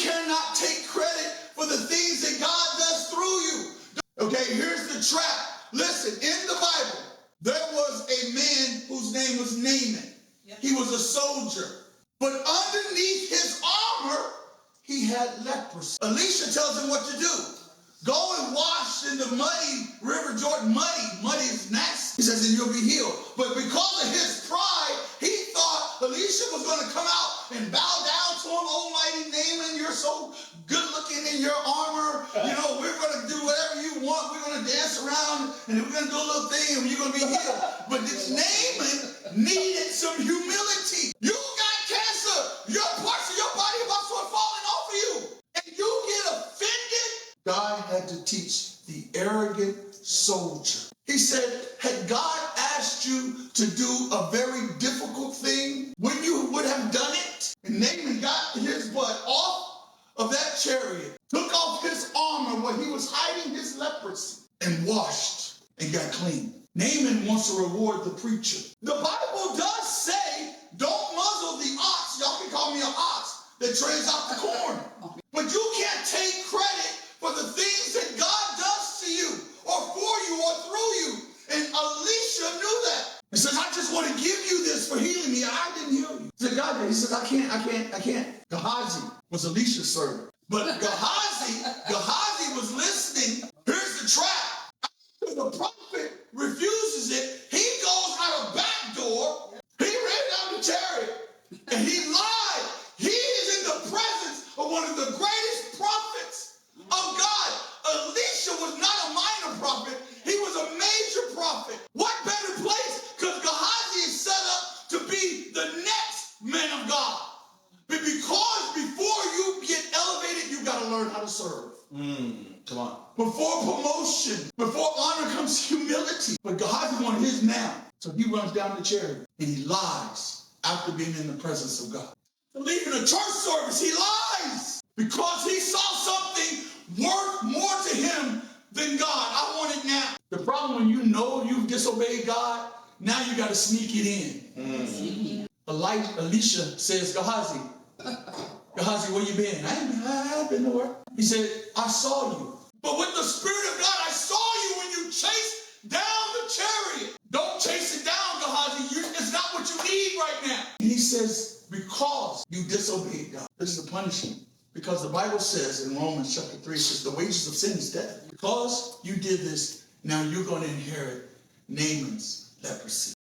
cannot take credit for the things that God does through you. Okay, here's the trap. Listen, in the Bible, there was a man whose name was Naaman. Yep. He was a soldier. But underneath his armor, he had leprosy. Elisha tells him what to do. Go and wash in the muddy River Jordan. Muddy is nasty. He says, and you'll be healed. But because of his pride, he thought Elisha was going to come out and bow down to him. Almighty Naaman, you're so good looking in your armor. You know, we're going to do whatever you want. We're going to dance around and we're going to do a little thing and you're going to be healed. But this Naaman needed some humility. You got cancer. Your parts of your body about to start falling off of you. And you get offended. God had to teach the arrogant soldier. He said, had God asked you to do a very difficult thing, when you would have done it? And Naaman got his butt off of that chariot, took off his armor where he was hiding his leprosy, and washed and got clean. Naaman wants to reward the preacher. The Bible does say, don't muzzle the ox. Y'all can call me an ox that treads out the corn. But you can't take credit for the things that God does to you or for you or through you. And Elisha knew that. He says, I just want to give you this for healing me. I didn't heal you. He said, God, he says, I can't. Gehazi was Elisha's servant. But Gehazi was listening. Here's the trap. After the prophet refuses it, he goes out a back door. He ran down the chariot and he lied. He is in the presence of one of the greatest prophets of God. Elisha was not a minor prophet. He was a major prophet. What better place? Because Gehazi is set up to be the next man of God. But because before you get elevated, you got to learn how to serve. Come on. Before promotion, before honor comes humility. But Gehazi wanted his now. So he runs down the chariot and he lies after being in the presence of God. Leaving a church service, he lies because he saw something worth more to him than God. I want it now. The problem when you know you've disobeyed God, now you got to sneak it in. Elisha says, Gehazi, where you been? I ain't been nowhere. He said, I saw you. But with the Spirit of God, I saw you when you chased down the chariot. Don't chase it down, Gehazi. It's not what you need right now. And he says, because you disobeyed God. This is the punishment. Because the Bible says in Romans chapter 3, it says the wages of sin is death. Because you did this, now you're going to inherit Naaman's leprosy.